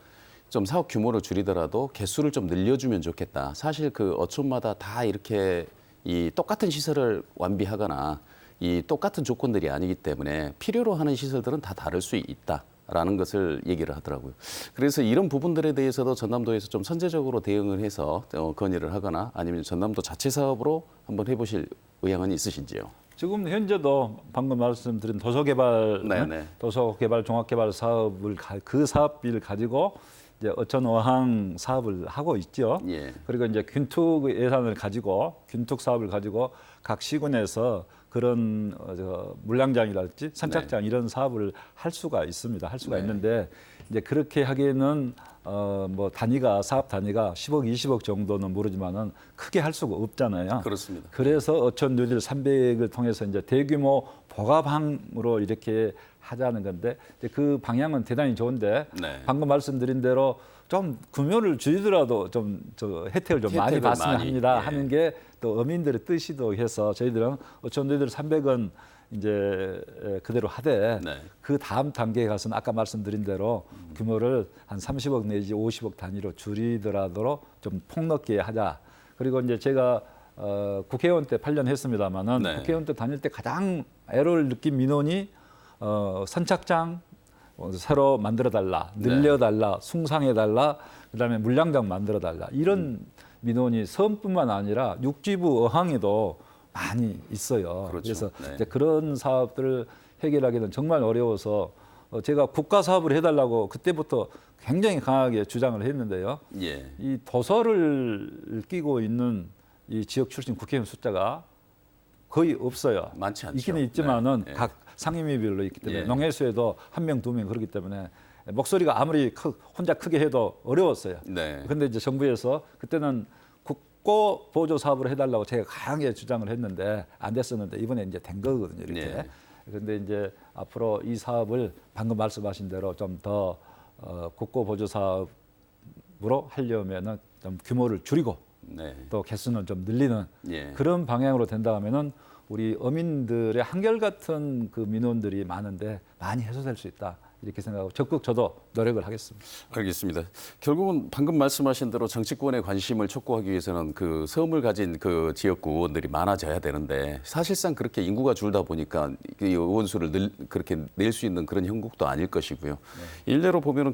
좀 사업 규모를 줄이더라도 개수를 좀 늘려주면 좋겠다. 사실 그 어촌마다 다 이렇게 이 똑같은 시설을 완비하거나 이 똑같은 조건들이 아니기 때문에 필요로 하는 시설들은 다 다를 수 있다라는 것을 얘기를 하더라고요. 그래서 이런 부분들에 대해서도 전남도에서 좀 선제적으로 대응을 해서 건의를 하거나 아니면 전남도 자체 사업으로 한번 해보실 의향은 있으신지요? 지금 현재도 방금 말씀드린 도서개발, 네네. 도서개발 종합개발 사업을 그 사업비를 가지고 이제 어촌 어항 사업을 하고 있죠. 예. 그리고 이제 균툭 예산을 가지고 균툭 사업을 가지고 각 시군에서 그런 물량장이랄지 선착장 이런 사업을 할 수가 있습니다. 할 수가 네. 있는데 이제 그렇게 하기에는 뭐 단위가 사업 단위가 10억, 20억 정도는 모르지만은 크게 할 수가 없잖아요. 그렇습니다. 그래서 어촌 뉴딜 300을 통해서 이제 대규모 보갑항으로 이렇게 하자는 건데 이제 그 방향은 대단히 좋은데 네. 방금 말씀드린 대로 좀 규모를 줄이더라도 좀 혜택을 좀 많이 혜택을 받으면 많이, 합니다 예. 하는 게 또 어민들의 뜻이도 해서 저희들은 어촌 뉴딜 300은 이제 그대로 하되 네. 그 다음 단계에 가서는 아까 말씀드린 대로 규모를 한 30억 내지 50억 단위로 줄이더라도 좀 폭넓게 하자. 그리고 이제 제가 국회의원 때 8년 했습니다마는 네. 국회의원 때 다닐 때 가장 애로를 느낀 민원이 선착장 새로 만들어 달라, 늘려 달라, 숭상해 달라, 그다음에 물량장 만들어 달라 이런 민원이 섬뿐만 아니라 육지부 어항에도 많이 있어요. 그렇죠. 그래서 네. 이제 그런 사업들을 해결하기는 정말 어려워서 제가 국가 사업을 해달라고 그때부터 굉장히 강하게 주장을 했는데요. 예. 이 도서를 끼고 있는 이 지역 출신 국회의원 숫자가 거의 없어요. 많지 않죠. 있기는 있지만은 네. 네. 각 상임위별로 있기 때문에 예. 농해수에도 한 명, 두 명 그렇기 때문에 목소리가 아무리 혼자 크게 해도 어려웠어요. 네. 그런데 이제 정부에서 그때는 국고 보조 사업을 해달라고 제가 강하게 주장을 했는데 안 됐었는데 이번에 이제 된 거거든요. 이렇게. 네. 그런데 이제 앞으로 이 사업을 방금 말씀하신 대로 좀 더 국고 보조 사업으로 하려면은 좀 규모를 줄이고 네. 또 개수는 좀 늘리는 예. 그런 방향으로 된다면은 우리 어민들의 한결같은 그 민원들이 많은데 많이 해소될 수 있다. 이렇게 생각하고 적극 저도 노력을 하겠습니다. 알겠습니다. 결국은 방금 말씀하신 대로 정치권의 관심을 촉구하기 위해서는 그 섬을 가진 그 지역구 의원들이 많아져야 되는데 사실상 그렇게 인구가 줄다 보니까 이 의원 수를 그렇게 낼 수 있는 그런 형국도 아닐 것이고요. 일례로 보면은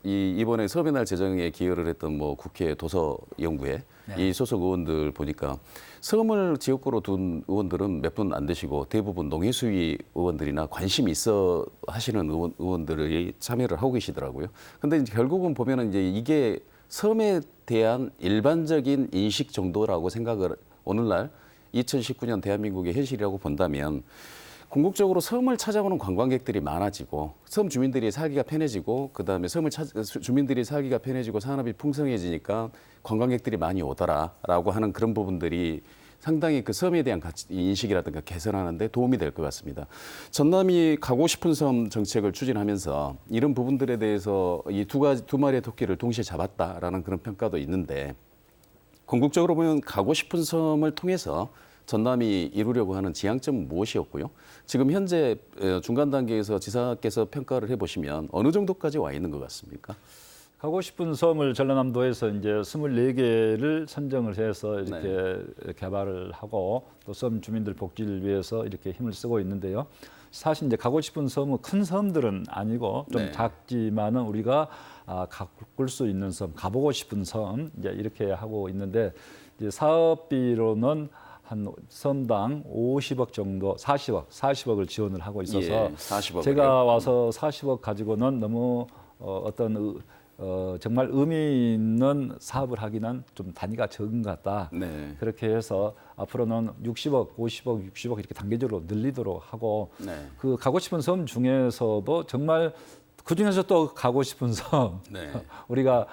이번에 섬의 날 제정에 기여를 했던 뭐 국회 도서연구회 이 소속 의원들 보니까 섬을 지역구로 둔 의원들은 몇 분 안 되시고 대부분 농해수위 의원들이나 관심이 있어 하시는 의원들이 참여를 하고 계시더라고요. 근데 이제 결국은 보면은 이제 이게 섬에 대한 일반적인 인식 정도라고 생각을 오늘날 2019년 대한민국의 현실이라고 본다면 궁극적으로 섬을 찾아오는 관광객들이 많아지고 섬 주민들이 살기가 편해지고 그다음에 주민들이 살기가 편해지고 산업이 풍성해지니까 관광객들이 많이 오더라라고 하는 그런 부분들이 상당히 그 섬에 대한 가치, 인식이라든가 개선하는데 도움이 될 것 같습니다. 전남이 가고 싶은 섬 정책을 추진하면서 이런 부분들에 대해서 이 두 마리의 토끼를 동시에 잡았다라는 그런 평가도 있는데 궁극적으로 보면 가고 싶은 섬을 통해서 전남이 이루려고 하는 지향점은 무엇이었고요? 지금 현재 중간 단계에서 지사께서 평가를 해보시면 어느 정도까지 와 있는 것 같습니까? 가고 싶은 섬을 전라남도에서 이제 24개를 선정을 해서 이렇게 개발을 하고 또 섬 주민들 복지를 위해서 이렇게 힘을 쓰고 있는데요. 사실 이제 가고 싶은 섬은 큰 섬들은 아니고 좀 네. 작지만은 우리가 가꿀 수 있는 섬, 가보고 싶은 섬 이제 이렇게 하고 있는데 이제 사업비로는 한 섬당 50억 정도, 40억을 지원을 하고 있어서 예, 40억 제가 와서 40억 가지고는 너무 정말 의미 있는 사업을 하기는 좀 단위가 적은 것 같다. 네. 그렇게 해서 앞으로는 60억, 50억, 60억 이렇게 단계적으로 늘리도록 하고 네. 그 가고 싶은 섬 중에서도 정말 그 중에서 또 가고 싶은 섬 네. 우리가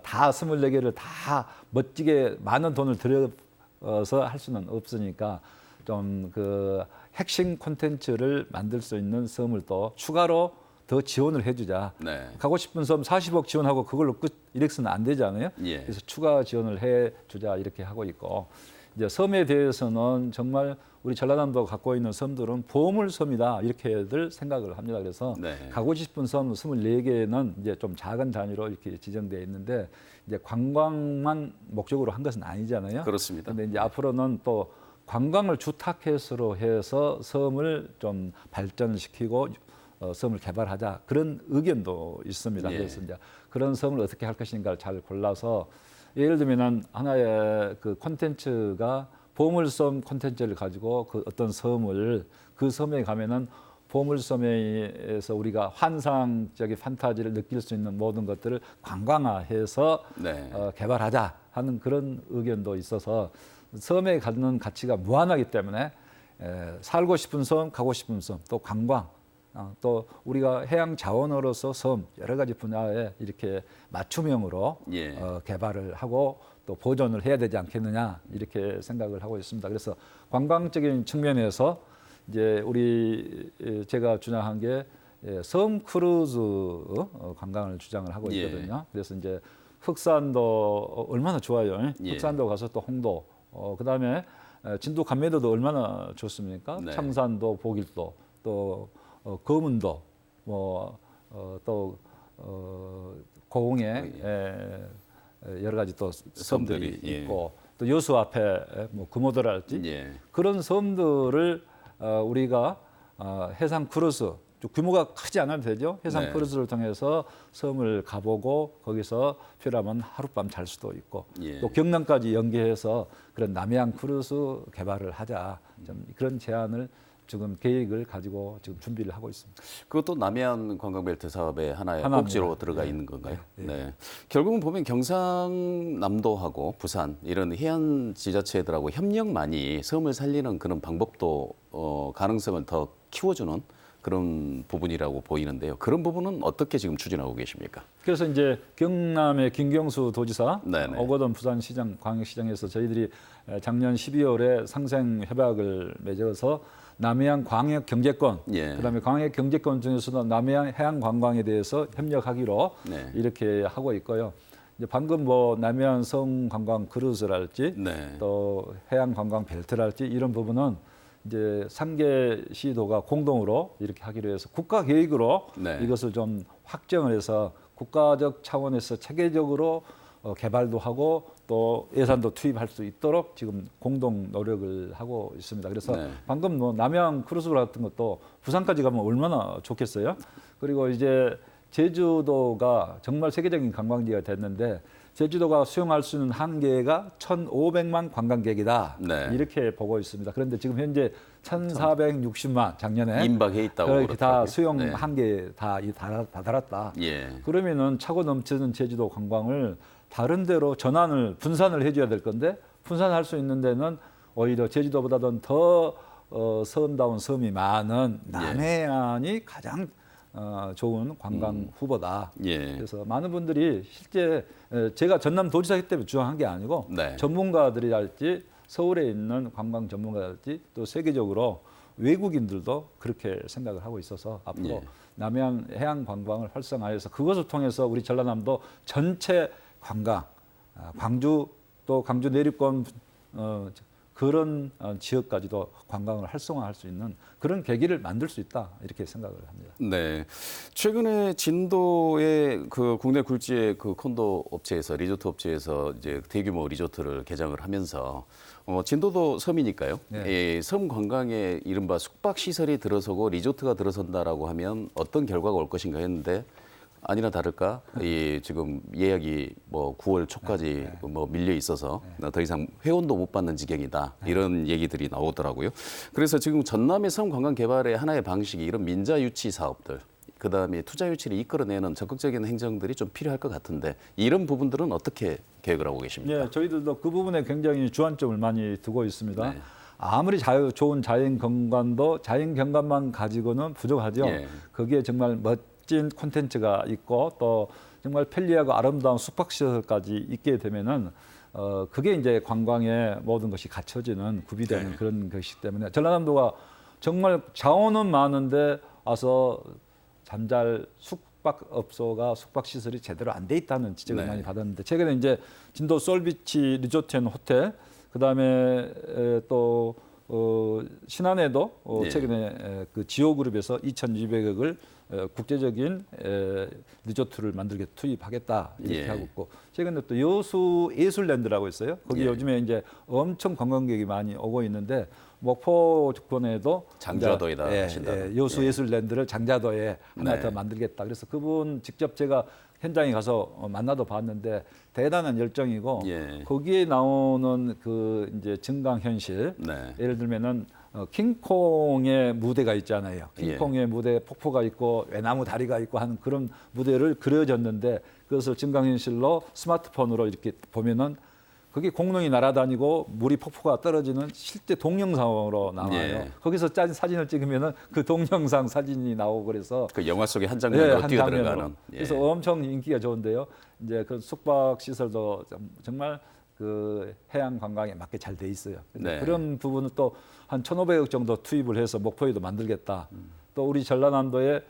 다 24개를 다 멋지게 많은 돈을 들여서 할 수는 없으니까 좀 그 핵심 콘텐츠를 만들 수 있는 섬을 또 추가로 더 지원을 해주자. 네. 가고 싶은 섬 40억 지원하고 그걸로 끝 이렇게는 안 되잖아요. 예. 그래서 추가 지원을 해주자 이렇게 하고 있고 이제 섬에 대해서는 정말 우리 전라남도가 갖고 있는 섬들은 보물섬이다 이렇게들 생각을 합니다. 그래서 네. 가고 싶은 섬 24개는 이제 좀 작은 단위로 이렇게 지정되어 있는데 이제 관광만 목적으로 한 것은 아니잖아요. 그렇습니다. 그런데 이제 앞으로는 또 관광을 주 타켓으로 해서 섬을 좀 발전시키고 섬을 개발하자 그런 의견도 있습니다. 예. 그래서 이제 그런 섬을 어떻게 할 것인가를 잘 골라서 예를 들면은 하나의 그 콘텐츠가 보물섬 콘텐츠를 가지고 그 어떤 섬을 그 섬에 가면은 보물섬에서 우리가 환상적인 판타지를 느낄 수 있는 모든 것들을 관광화해서 네. 개발하자 하는 그런 의견도 있어서 섬에 갖는 가치가 무한하기 때문에 살고 싶은 섬, 가고 싶은 섬, 또 관광, 또 우리가 해양 자원으로서 섬 여러 가지 분야에 이렇게 맞춤형으로 예. 개발을 하고 또 보존을 해야 되지 않겠느냐 이렇게 생각을 하고 있습니다. 그래서 관광적인 측면에서 이제 제가 주장한 게 섬 크루즈 관광을 주장을 하고 있거든요. 그래서 이제 흑산도 얼마나 좋아요. 예. 흑산도 가서 또 홍도, 그다음에 진도 감매도도 얼마나 좋습니까? 네. 청산도, 보길도, 또 거문도, 또 고흥에 여러 가지 또 섬들이 섬들이, 예. 있고 또 여수 앞에 뭐 금오도랄지 예. 그런 섬들을 우리가 해상 크루즈 규모가 크지 않아도 되죠. 해상 네. 크루즈를 통해서 섬을 가보고 거기서 필요하면 하룻밤 잘 수도 있고 예. 또 경남까지 연계해서 그런 남해안 크루즈 개발을 하자 좀 그런 제안을 지금 계획을 가지고 지금 준비를 하고 있습니다. 그것도 남해안 관광벨트 사업의 하나의 하나입니다. 꼭지로 들어가 네. 있는 건가요? 네. 네. 결국은 보면 경상남도하고 부산 이런 해안 지자체들하고 협력만이 섬을 살리는 그런 방법도 가능성을 더 키워주는 그런 부분이라고 보이는데요. 그런 부분은 어떻게 지금 추진하고 계십니까? 그래서 이제 경남의 김경수 도지사, 네네. 오거돈 부산시장, 광역시장에서 저희들이 작년 12월에 상생협약을 맺어서 남해안 광역 경제권, 예. 그다음에 광역 경제권 중에서도 남해안 해양 관광에 대해서 협력하기로 네. 이렇게 하고 있고요. 이제 방금 뭐 남해안 성 관광 크루즈랄지 네. 또 해양 관광 벨트랄지 이런 부분은 이제 3개 시도가 공동으로 이렇게 하기로 해서 국가 계획으로 네. 이것을 좀 확정을 해서 국가적 차원에서 체계적으로 개발도 하고 또 예산도 투입할 수 있도록 지금 공동 노력을 하고 있습니다. 그래서 네. 방금 뭐 남해안 크루즈 같은 것도 부산까지 가면 얼마나 좋겠어요. 그리고 이제 제주도가 정말 세계적인 관광지가 됐는데 제주도가 수용할 수 있는 한계가 1,500만 관광객이다. 네. 이렇게 보고 있습니다. 그런데 지금 현재 1,460만 작년에 임박해 있다고 그렇게 다 그렇더라고요. 수용 네. 한계 다 달았다. 예. 그러면은 차고 넘치는 제주도 관광을 다른 데로 전환을 분산을 해줘야 될 건데 분산할 수 있는 데는 오히려 제주도보다는 더 섬다운 섬이 많은 남해안이 가장 좋은 관광 후보다. 예. 그래서 많은 분들이 실제 제가 전남도지사 때문에 주장한 게 아니고 네. 전문가들이랄지 서울에 있는 관광 전문가들이 또 세계적으로 외국인들도 그렇게 생각을 하고 있어서 앞으로 예. 남해안 해양 관광을 활성화해서 그것을 통해서 우리 전라남도 전체 관광, 광주 또 광주 내륙권 그런 지역까지도 관광을 활성화할 수 있는 그런 계기를 만들 수 있다 이렇게 생각을 합니다. 네. 최근에 진도의 그 국내 굴지의 그 콘도 업체에서 리조트 업체에서 이제 대규모 리조트를 개장을 하면서 진도도 섬이니까요. 네. 이 섬 관광에 이른바 숙박 시설이 들어서고 리조트가 들어선다라고 하면 어떤 결과가 올 것인가 했는데 아니나 다를까 이 지금 예약이 뭐 9월 초까지 뭐 밀려 있어서 더 이상 회원도 못 받는 지경이다 이런 얘기들이 나오더라고요. 그래서 지금 전남의 섬 관광 개발의 하나의 방식이 이런 민자 유치 사업들, 그다음에 투자 유치를 이끌어내는 적극적인 행정들이 좀 필요할 것 같은데 이런 부분들은 어떻게 계획을 하고 계십니까? 네, 저희들도 그 부분에 굉장히 주안점을 많이 두고 있습니다. 네. 아무리 좋은 자연 경관도 자연 경관만 가지고는 부족하죠. 예. 거기에 정말 멋진 콘텐츠가 있고 또 정말 편리하고 아름다운 숙박시설까지 있게 되면은 그게 이제 관광의 모든 것이 갖춰지는 구비되는 네. 그런 것이기 때문에 전라남도가 정말 자원은 많은데 와서 잠잘 숙박업소가 숙박시설이 제대로 안 돼 있다는 지적을 네. 많이 받았는데 최근에 이제 진도 솔비치 리조트 앤 호텔 그다음에 또 신안에도 네. 최근에 그 지오그룹에서 2,200억을 국제적인 리조트를 만들게 투입하겠다 이렇게 예. 하고 있고 최근에 또 여수 예술랜드라고 있어요. 거기 예. 요즘에 이제 엄청 관광객이 많이 오고 있는데 목포 주권에도 장좌도에다 이제, 하신다는. 여수 예. 예술랜드를 장자도에 하나 네. 더 만들겠다. 그래서 그분 직접 제가 현장에 가서 만나도 봤는데 대단한 열정이고 예. 거기에 나오는 그 이제 증강 현실 네. 예를 들면은 킹콩의 무대가 있잖아요. 예. 킹콩의 무대 폭포가 있고 외나무 다리가 있고 하는 그런 무대를 그려졌는데 그것을 증강현실로 스마트폰으로 이렇게 보면은 그게 공룡이 날아다니고 물이 폭포가 떨어지는 실제 동영상으로 나와요. 예. 거기서 짠 사진을 찍으면은 그 동영상 사진이 나오고 그래서 그 영화 속의 한 장면으로 한 뛰어들어가는. 장면으로. 예. 그래서 엄청 인기가 좋은데요. 이제 그 숙박 시설도 정말 그 해양 관광에 맞게 잘 돼 있어요. 네. 그런 부분은 또 한 1,500억 정도 투입을 해서 목포에도 만들겠다. 또 우리 전라남도에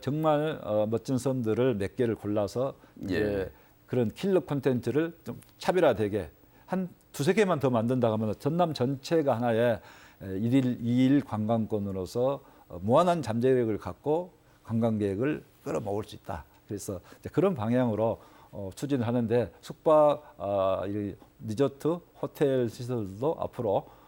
정말 멋진 섬들을 몇 개를 골라서 이제 예. 그런 킬러 콘텐츠를 좀 차별화되게 한 두세 개만 더 만든다 하면 전남 전체가 하나의 일일 2일 관광권으로서 무한한 잠재력을 갖고 관광객을 끌어모을 수 있다. 그래서 이제 그런 방향으로 추진을 하는데 숙박, 이 리조트, 호텔 시설도 앞으로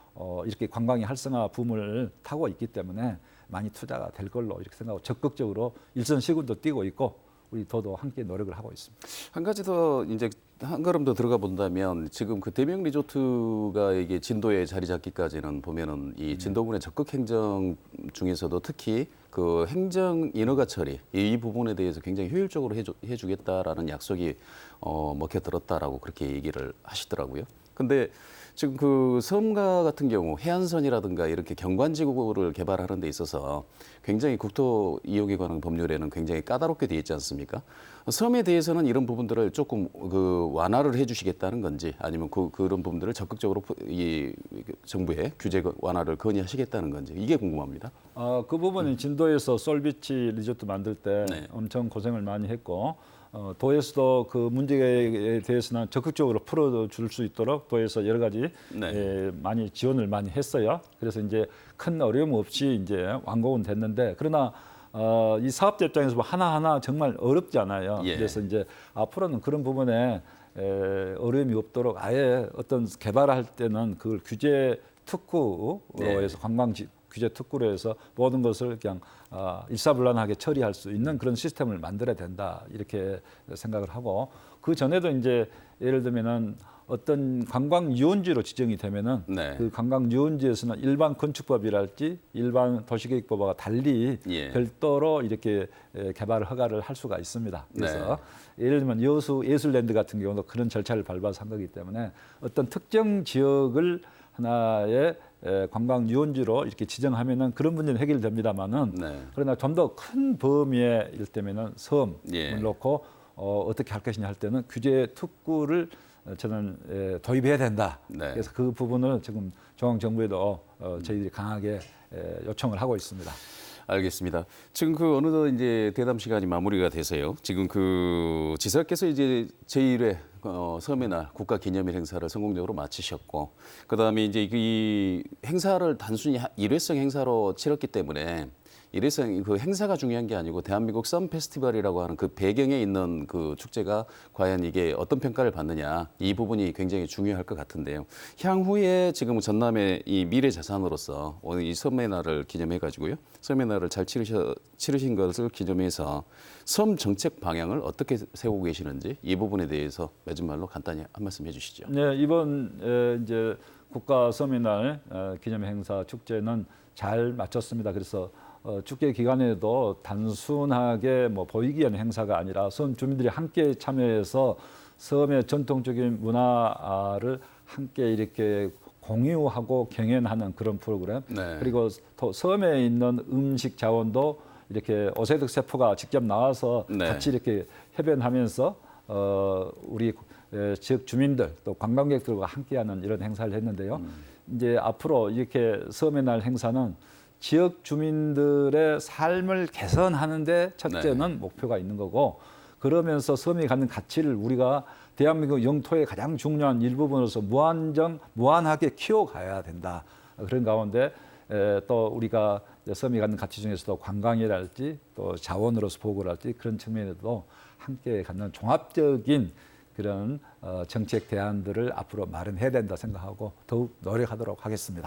이렇게 관광의 활성화 붐을 타고 있기 때문에 많이 투자가 될 걸로 이렇게 생각하고 적극적으로 일선 시군도 뛰고 있고 우리 도도 함께 노력을 하고 있습니다. 한 가지 더 이제 한 걸음 더 들어가 본다면 지금 그 대명 리조트가 이게 진도에 자리 잡기까지는 보면은 이 진도군의 적극 행정 중에서도 특히 그 행정 인허가 처리 이 부분에 대해서 굉장히 효율적으로 해주겠다라는 약속이 먹혀 들었다라고 그렇게 얘기를 하시더라고요. 근데 지금 그 섬과 같은 경우 해안선이라든가 이렇게 경관지구를 개발하는 데 있어서 굉장히 국토 이용에 관한 법률에는 굉장히 까다롭게 되어 있지 않습니까? 섬에 대해서는 이런 부분들을 조금 그 완화를 해주시겠다는 건지 아니면 그런 부분들을 적극적으로 이 정부의 규제 완화를 건의하시겠다는 건지 이게 궁금합니다. 그 부분은 진도에서 솔비치 리조트 만들 때 네. 엄청 고생을 많이 했고 도에서도 그 문제에 대해서는 적극적으로 풀어줄 수 있도록 도에서 여러 가지 네. 많이 지원을 많이 했어요. 그래서 이제 큰 어려움 없이 이제 완공은 됐는데 그러나 이 사업자 입장에서 뭐 하나하나 정말 어렵지 않아요. 예. 그래서 이제 앞으로는 그런 부분에 어려움이 없도록 아예 어떤 개발할 때는 그걸 규제 특구로 네. 해서 관광 규제 특구로 해서 모든 것을 그냥 일사불란하게 처리할 수 있는 그런 시스템을 만들어야 된다 이렇게 생각을 하고 그 전에도 이제 예를 들면은 어떤 관광 유원지로 지정이 되면은 네. 그 관광 유원지에서는 일반 건축법이랄지 일반 도시계획법과 달리 예. 별도로 이렇게 개발 허가를 할 수가 있습니다. 그래서 예를 들면 여수 예술랜드 같은 경우도 그런 절차를 밟아서 한 거기 때문에 어떤 특정 지역을 하나의 관광 유원지로 이렇게 지정하면은 그런 문제는 해결됩니다만은 네. 그러나 좀 더 큰 범위의 일 때면은 섬을 예. 놓고 어떻게 할 것이냐 할 때는 규제 특구를 저는 도입해야 된다. 네. 그래서 그 부분을 지금 중앙정부에도 저희들이 강하게 요청을 하고 있습니다. 알겠습니다. 지금 그 어느덧 이제 대담 시간이 마무리가 돼서요. 지금 그 지사께서 이제 제1회 섬의 날 국가 기념일 행사를 성공적으로 마치셨고, 그다음에 이제 이 행사를 단순히 일회성 행사로 치렀기 때문에 일회성 그 행사가 중요한 게 아니고 대한민국 썸 페스티벌이라고 하는 그 배경에 있는 그 축제가 과연 이게 어떤 평가를 받느냐, 이 부분이 굉장히 중요할 것 같은데요. 향후에 지금 전남의 이 미래 자산으로서 오늘 이 섬의 날을 기념해 가지고요. 섬의 날을 잘 치르신 것을 기념해서 섬 정책 방향을 어떻게 세우고 계시는지 이 부분에 대해서 마지막으로 간단히 한 말씀 해주시죠. 네, 이번 이제 국가 섬의 날 기념 행사 축제는 잘 마쳤습니다. 그래서 축제 기간에도 단순하게 뭐 보이기 위한 행사가 아니라 섬 주민들이 함께 참여해서 섬의 전통적인 문화를 함께 이렇게 공유하고 경연하는 그런 프로그램. 네. 그리고 또 섬에 있는 음식 자원도 이렇게 오세득 세포가 직접 나와서 네. 같이 이렇게 협연하면서 우리 지역 주민들 또 관광객들과 함께하는 이런 행사를 했는데요. 이제 앞으로 이렇게 섬의 날 행사는 지역 주민들의 삶을 개선하는데 첫째는 목표가 있는 거고, 그러면서 섬이 갖는 가치를 우리가 대한민국 영토의 가장 중요한 일부분으로서 무한하게 키워가야 된다. 그런 가운데 또 우리가 섬이 갖는 가치 중에서도 관광이랄지 또 자원으로서 보고랄지 그런 측면에도 함께 갖는 종합적인 그런 정책 대안들을 앞으로 마련해야 된다 생각하고 더욱 노력하도록 하겠습니다.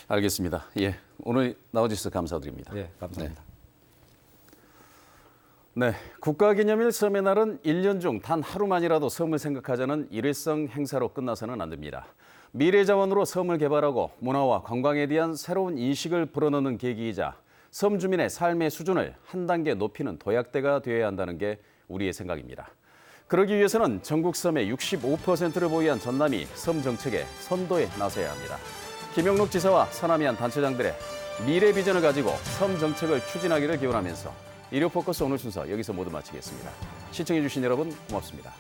알겠습니다. 예, 오늘 나와주셔서 감사드립니다. 예, 감사합니다. 네, 국가기념일 섬의 날은 1년 중 단 하루만이라도 섬을 생각하자는 일회성 행사로 끝나서는 안 됩니다. 미래 자원으로 섬을 개발하고 문화와 관광에 대한 새로운 인식을 불어넣는 계기이자 섬 주민의 삶의 수준을 한 단계 높이는 도약대가 되어야 한다는 게 우리의 생각입니다. 그러기 위해서는 전국 섬의 65%를 보유한 전남이 섬 정책의 선도에 나서야 합니다. 김영록 지사와 서남이안 단체장들의 미래 비전을 가지고 섬 정책을 추진하기를 기원하면서 일요 포커스 오늘 순서 여기서 모두 마치겠습니다. 시청해주신 여러분 고맙습니다.